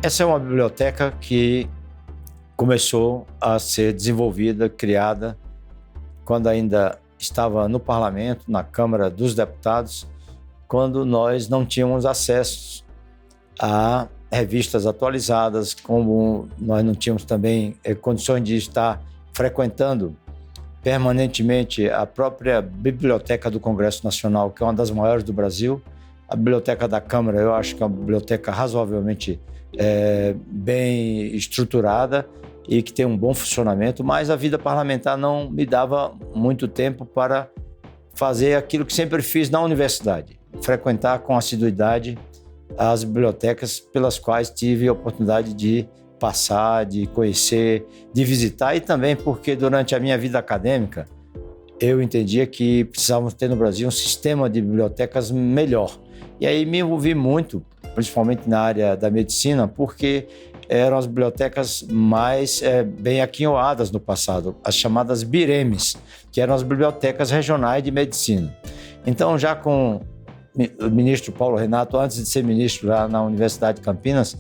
Essa é uma biblioteca que começou a ser desenvolvida, criada, quando ainda estava no Parlamento, na Câmara dos Deputados, quando nós não tínhamos acesso a revistas atualizadas, como nós não tínhamos também condições de estar frequentando permanentemente a própria Biblioteca do Congresso Nacional, que é uma das maiores do Brasil. A Biblioteca da Câmara, eu acho que é uma biblioteca razoavelmente bem estruturada e que tem um bom funcionamento, mas a vida parlamentar não me dava muito tempo para fazer aquilo que sempre fiz na universidade, frequentar com assiduidade as bibliotecas pelas quais tive a oportunidade de passar, de conhecer, de visitar, e também porque durante a minha vida acadêmica eu entendia que precisávamos ter no Brasil um sistema de bibliotecas melhor. E aí me envolvi muito, principalmente na área da medicina, porque eram as bibliotecas mais bem aquinhoadas no passado, as chamadas BIREMES, que eram as bibliotecas regionais de medicina. Então, já com o ministro Paulo Renato, antes de ser ministro lá na Universidade de Campinas,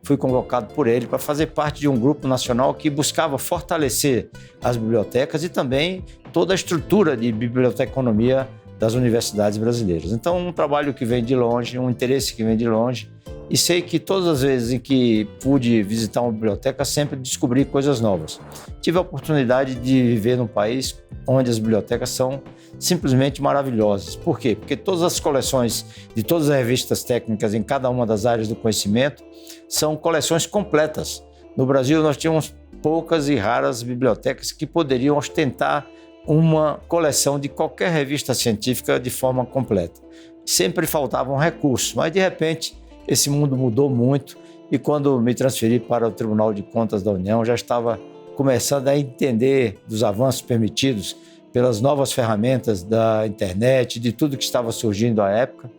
fui convocado por ele para fazer parte de um grupo nacional que buscava fortalecer as bibliotecas e também toda a estrutura de biblioteconomia das universidades brasileiras. Então, um trabalho que vem de longe, um interesse que vem de longe, e sei que todas as vezes em que pude visitar uma biblioteca, sempre descobri coisas novas. Tive a oportunidade de viver num país onde as bibliotecas são simplesmente maravilhosas. Por quê? Porque todas as coleções de todas as revistas técnicas em cada uma das áreas do conhecimento são coleções completas. No Brasil, nós tínhamos poucas e raras bibliotecas que poderiam ostentar uma coleção de qualquer revista científica de forma completa. Sempre faltavam recursos, mas de repente esse mundo mudou muito e quando me transferi para o Tribunal de Contas da União já estava começando a entender dos avanços permitidos pelas novas ferramentas da internet, de tudo que estava surgindo à época,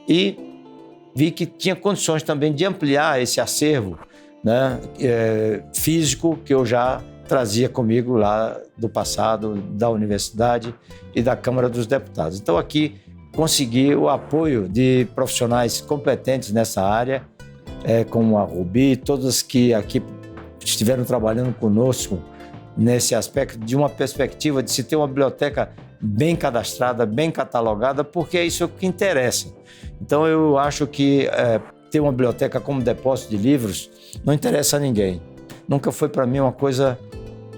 e vi que tinha condições também de ampliar esse acervo, né, físico que eu já trazia comigo lá do passado, da universidade e da Câmara dos Deputados. Então aqui consegui o apoio de profissionais competentes nessa área, como a Rubi, todas que aqui estiveram trabalhando conosco nesse aspecto de uma perspectiva de se ter uma biblioteca bem cadastrada, bem catalogada, porque é isso que interessa. Então eu acho que ter uma biblioteca como depósito de livros não interessa a ninguém. Nunca foi para mim uma coisa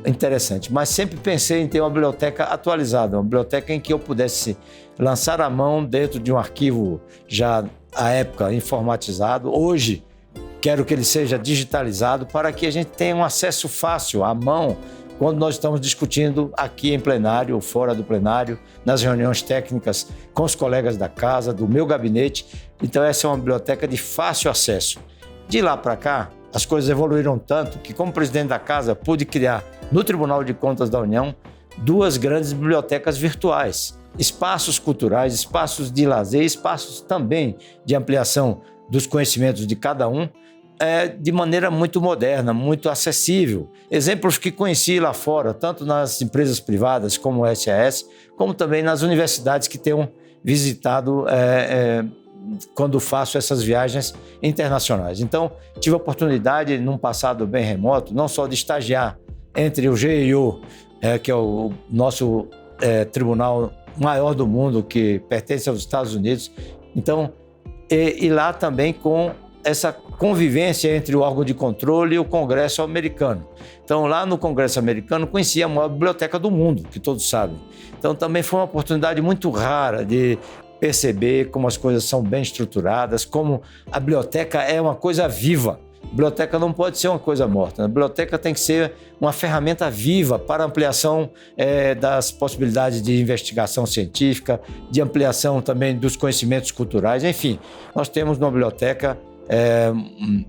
interessante, mas sempre pensei em ter uma biblioteca atualizada, uma biblioteca em que eu pudesse lançar a mão dentro de um arquivo já à época informatizado. Hoje quero que ele seja digitalizado para que a gente tenha um acesso fácil à mão quando nós estamos discutindo aqui em plenário ou fora do plenário, nas reuniões técnicas com os colegas da casa, do meu gabinete. Então essa é uma biblioteca de fácil acesso. De lá para cá, as coisas evoluíram tanto que, como presidente da casa, pude criar no Tribunal de Contas da União 2 grandes bibliotecas virtuais, espaços culturais, espaços de lazer, espaços também de ampliação dos conhecimentos de cada um, de maneira muito moderna, muito acessível. Exemplos que conheci lá fora, tanto nas empresas privadas como o SAS, como também nas universidades que tenho visitado quando faço essas viagens internacionais. Então, tive a oportunidade, num passado bem remoto, não só de estagiar entre o GIU, que é o nosso tribunal maior do mundo, que pertence aos Estados Unidos, então, e lá também com essa convivência entre o órgão de controle e o Congresso americano. Então, lá no Congresso americano, conheci a maior biblioteca do mundo, que todos sabem. Então, também foi uma oportunidade muito rara de perceber como as coisas são bem estruturadas, como a biblioteca é uma coisa viva. A biblioteca não pode ser uma coisa morta. A biblioteca tem que ser uma ferramenta viva para ampliação das possibilidades de investigação científica, de ampliação também dos conhecimentos culturais. Enfim, nós temos na biblioteca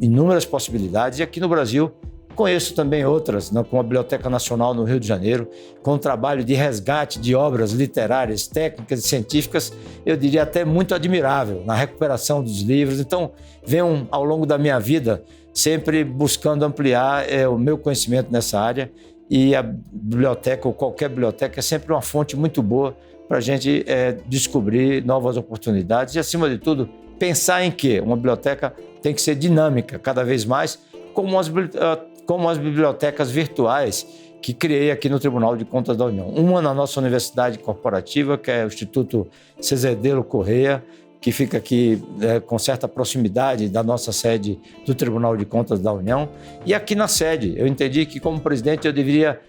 inúmeras possibilidades, e aqui no Brasil conheço também outras, né, como a Biblioteca Nacional no Rio de Janeiro, com um trabalho de resgate de obras literárias, técnicas e científicas, eu diria até muito admirável, na recuperação dos livros. Então, venho ao longo da minha vida sempre buscando ampliar o meu conhecimento nessa área, e a biblioteca, ou qualquer biblioteca, é sempre uma fonte muito boa para a gente descobrir novas oportunidades e, acima de tudo, pensar em que uma biblioteca tem que ser dinâmica cada vez mais, como as bibliotecas virtuais que criei aqui no Tribunal de Contas da União. Uma na nossa universidade corporativa, que é o Instituto Cezedelo Correia, que fica aqui com certa proximidade da nossa sede do Tribunal de Contas da União. E aqui na sede, eu entendi que, como presidente, eu deveria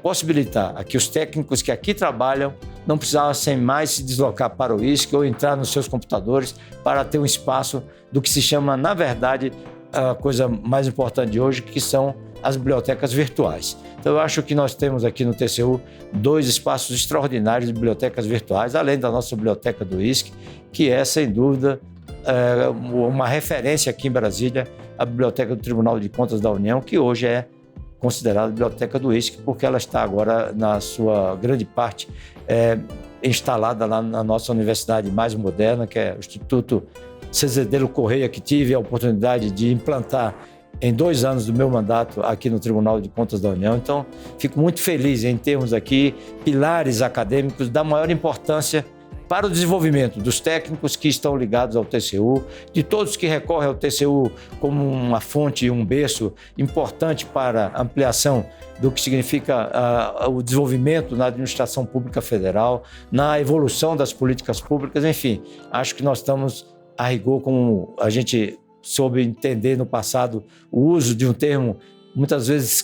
possibilitar a que os técnicos que aqui trabalham não precisassem mais se deslocar para o ISC ou entrar nos seus computadores para ter um espaço do que se chama, na verdade, a coisa mais importante de hoje, que são as bibliotecas virtuais. Então, eu acho que nós temos aqui no TCU 2 espaços extraordinários de bibliotecas virtuais, além da nossa biblioteca do ISC, que é, sem dúvida, uma referência aqui em Brasília, a Biblioteca do Tribunal de Contas da União, que hoje é considerada a biblioteca do ISC, porque ela está agora, na sua grande parte, instalada lá na nossa universidade mais moderna, que é o Instituto Cezedelo Correia, que tive a oportunidade de implantar em 2 anos do meu mandato aqui no Tribunal de Contas da União. Então, fico muito feliz em termos aqui pilares acadêmicos da maior importância para o desenvolvimento dos técnicos que estão ligados ao TCU, de todos que recorrem ao TCU como uma fonte, um berço importante para a ampliação do que significa o desenvolvimento na administração pública federal, na evolução das políticas públicas, enfim. Acho que nós estamos, a rigor, como a gente soube entender no passado, o uso de um termo muitas vezes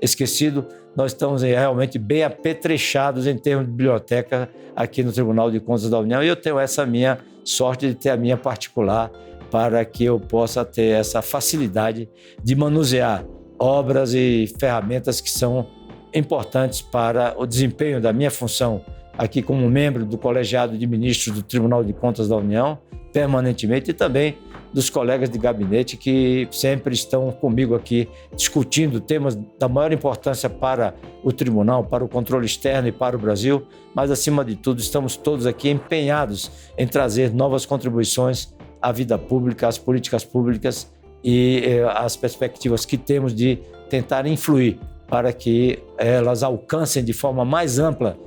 esquecido, nós estamos realmente bem apetrechados em termos de biblioteca aqui no Tribunal de Contas da União, e eu tenho essa minha sorte de ter a minha particular para que eu possa ter essa facilidade de manusear obras e ferramentas que são importantes para o desempenho da minha função aqui como membro do colegiado de ministros do Tribunal de Contas da União, permanentemente, e também dos colegas de gabinete que sempre estão comigo aqui discutindo temas da maior importância para o tribunal, para o controle externo e para o Brasil, mas, acima de tudo, estamos todos aqui empenhados em trazer novas contribuições à vida pública, às políticas públicas e às perspectivas que temos de tentar influir para que elas alcancem de forma mais ampla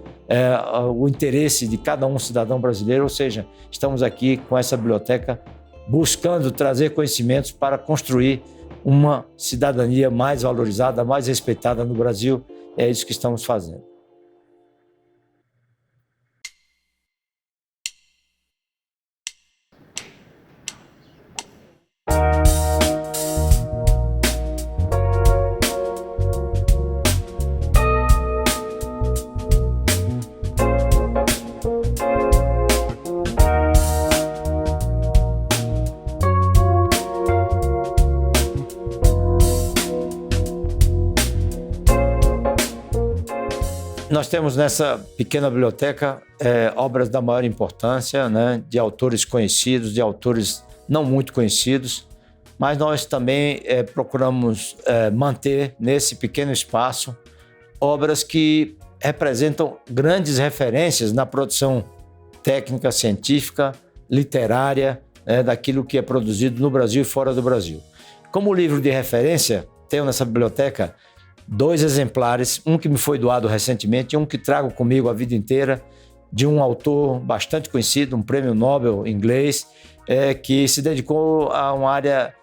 o interesse de cada cidadão brasileiro, ou seja, estamos aqui com essa biblioteca buscando trazer conhecimentos para construir uma cidadania mais valorizada, mais respeitada no Brasil. É isso que estamos fazendo. Nós temos nessa pequena biblioteca obras da maior importância, né, de autores conhecidos, de autores não muito conhecidos, mas nós também procuramos manter nesse pequeno espaço obras que representam grandes referências na produção técnica, científica, literária, daquilo que é produzido no Brasil e fora do Brasil. Como livro de referência, tenho nessa biblioteca 2 exemplares, um que me foi doado recentemente e um que trago comigo a vida inteira, de um autor bastante conhecido, um prêmio Nobel inglês, que se dedicou a uma área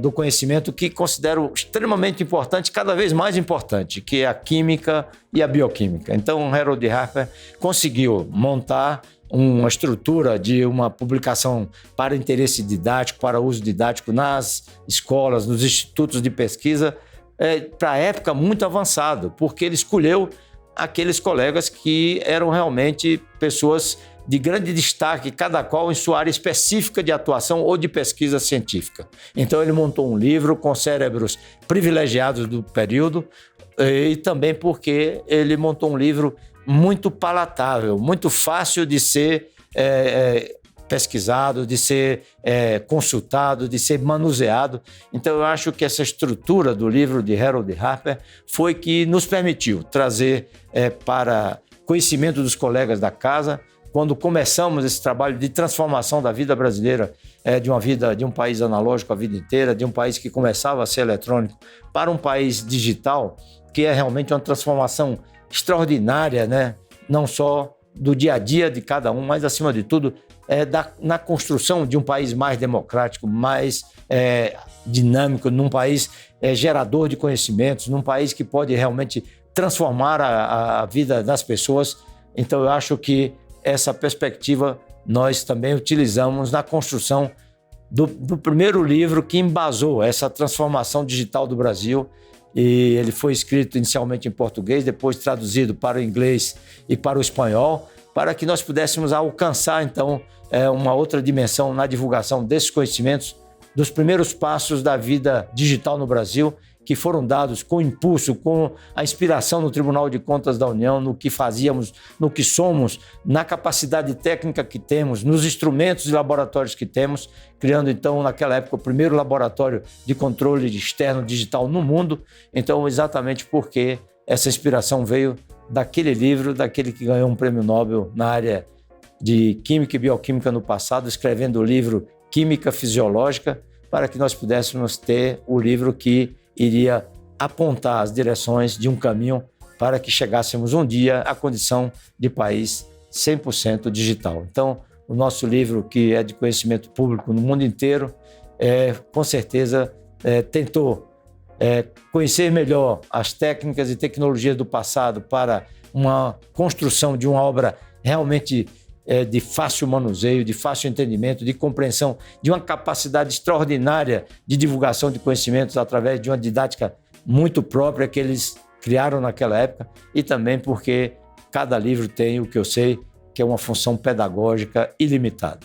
do conhecimento que considero extremamente importante, cada vez mais importante, que é a química e a bioquímica. Então, Harold Harper conseguiu montar uma estrutura de uma publicação para interesse didático, para uso didático nas escolas, nos institutos de pesquisa, para a época muito avançado, porque ele escolheu aqueles colegas que eram realmente pessoas de grande destaque, cada qual em sua área específica de atuação ou de pesquisa científica. Então ele montou um livro com cérebros privilegiados do período e também porque ele montou um livro muito palatável, muito fácil de ser pesquisado, de ser consultado, de ser manuseado. Então eu acho que essa estrutura do livro de Harold Harper foi que nos permitiu trazer para conhecimento dos colegas da casa, quando começamos esse trabalho de transformação da vida brasileira, de um país analógico a vida inteira, de um país que começava a ser eletrônico, para um país digital, que é realmente uma transformação extraordinária, né? Não só do dia a dia de cada um, mas, acima de tudo, na construção de um país mais democrático, mais dinâmico, num país gerador de conhecimentos, num país que pode realmente transformar a vida das pessoas. Então, eu acho que essa perspectiva nós também utilizamos na construção do primeiro livro que embasou essa transformação digital do Brasil. E ele foi escrito inicialmente em português, depois traduzido para o inglês e para o espanhol, para que nós pudéssemos alcançar, então, uma outra dimensão na divulgação desses conhecimentos, dos primeiros passos da vida digital no Brasil, que foram dados com impulso, com a inspiração no Tribunal de Contas da União, no que fazíamos, no que somos, na capacidade técnica que temos, nos instrumentos e laboratórios que temos, criando, então, naquela época, o primeiro laboratório de controle externo digital no mundo. Então, exatamente porque essa inspiração veio daquele livro, daquele que ganhou um prêmio Nobel na área de Química e Bioquímica no passado, escrevendo o livro Química Fisiológica, para que nós pudéssemos ter o livro que iria apontar as direções de um caminho para que chegássemos um dia à condição de país 100% digital. Então, o nosso livro, que é de conhecimento público no mundo inteiro, com certeza tentou conhecer melhor as técnicas e tecnologias do passado para uma construção de uma obra realmente de fácil manuseio, de fácil entendimento, de compreensão, de uma capacidade extraordinária de divulgação de conhecimentos através de uma didática muito própria que eles criaram naquela época, e também porque cada livro tem o que eu sei que é uma função pedagógica ilimitada.